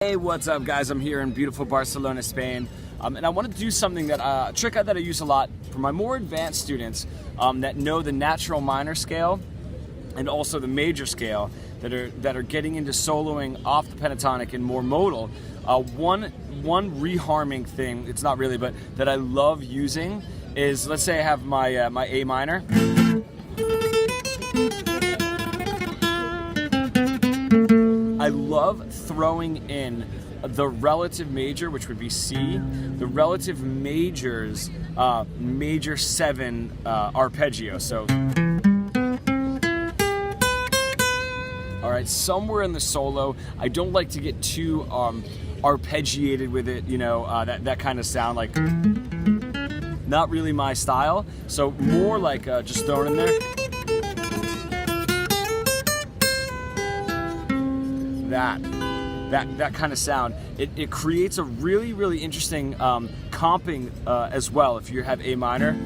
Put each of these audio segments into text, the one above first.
Hey, what's up guys? I'm here in beautiful Barcelona, Spain. And I wanted to do something that a trick that I use a lot for my more advanced students that know the natural minor scale and also the major scale that are getting into soloing off the pentatonic and more modal. One reharming thing, it's not really, but that I love using is, let's say I have my my A minor. I love throwing in the relative major, which would be C, the relative major's major 7 arpeggio. So, all right, somewhere in the solo, I don't like to get too arpeggiated with it, you know, that kind of sound, like not really my style. So more like just throwing in there. That kind of sound. It creates a really interesting comping as well if you have A minor.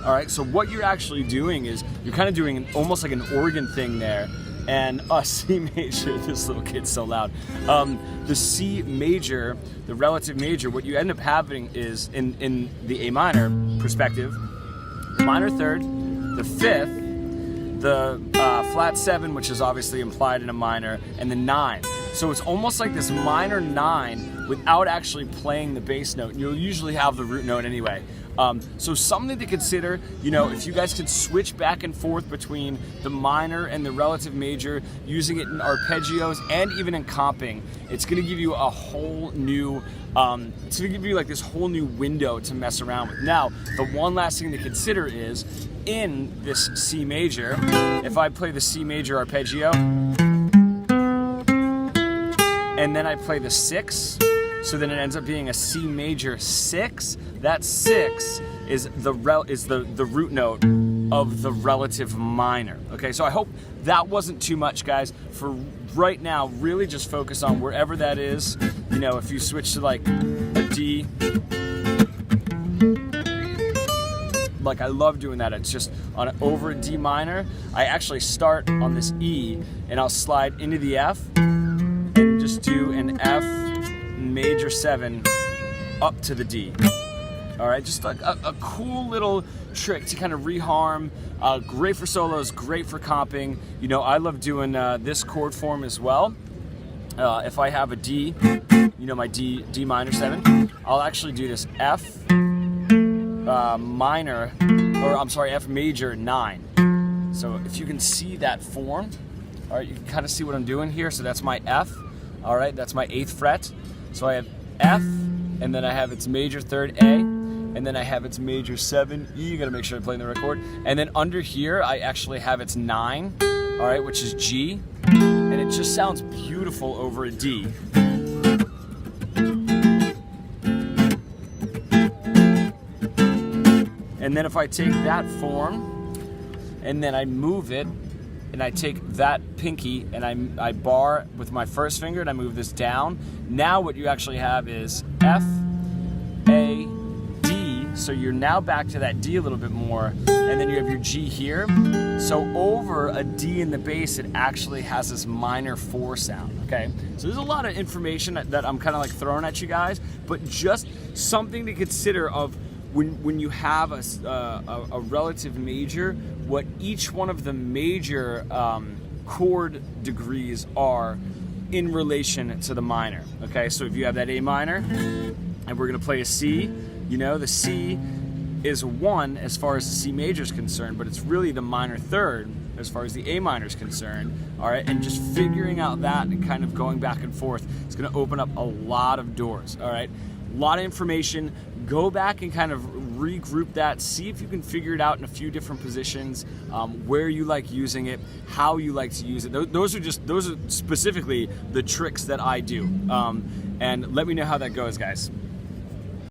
All right, so what you're actually doing is you're kind of doing almost like an organ thing there. And C major, this little kid's so loud. The C major, the relative major, what you end up having is in the A minor perspective, minor third, the fifth, the flat 7, which is obviously implied in a minor, and the 9. So it's almost like this minor 9 without actually playing the bass note. You'll usually have the root note anyway. So something to consider, you know, if you guys could switch back and forth between the minor and the relative major, using it in arpeggios and even in comping, it's going to give you a whole new, it's going to give you like this whole new window to mess around with. Now, the one last thing to consider is, in this C major, if I play the C major arpeggio, and then I play the 6, so then it ends up being a C major 6. That 6 is the root note of the relative minor. Okay, so I hope that wasn't too much, guys. For right now, really just focus on wherever that is. You know, if you switch to like a D, like I love doing that. It's just over a D minor. I actually start on this E and I'll slide into the F and just do an F major 7 up to the D. All right, just like a cool little trick to kind of reharm. Great for solos, great for comping. You know, I love doing this chord form as well. If I have a D, you know, my D minor 7, I'll actually do this F minor, or I'm sorry, F major 9. So if you can see that form, all right, you can kind of see what I'm doing here. So that's my F, all right, that's my 8th fret. So I have F, and then I have its major 3rd A, and then I have its major 7 E. You gotta make sure I'm playing the right chord. And then under here, I actually have its 9, all right, which is G, and it just sounds beautiful over a D. And then if I take that form, and then I move it, and I take that pinky, and I bar with my first finger, and I move this down. Now what you actually have is F, A, D, so you're now back to that D a little bit more, and then you have your G here. So over a D in the bass, it actually has this minor 4 sound, okay? So there's a lot of information that I'm kind of like throwing at you guys, but just something to consider of when you have a relative major, what each one of the major chord degrees are in relation to the minor, okay? So if you have that A minor, and we're gonna play a C, you know, the C is 1 as far as the C major is concerned, but it's really the minor 3rd as far as the A minor is concerned, all right? And just figuring out that and kind of going back and forth is gonna open up a lot of doors, all right? A lot of information. Go back and kind of regroup that, see if you can figure it out in a few different positions, where you like using it, how you like to use it. Those are specifically the tricks that I do. And let me know how that goes, guys.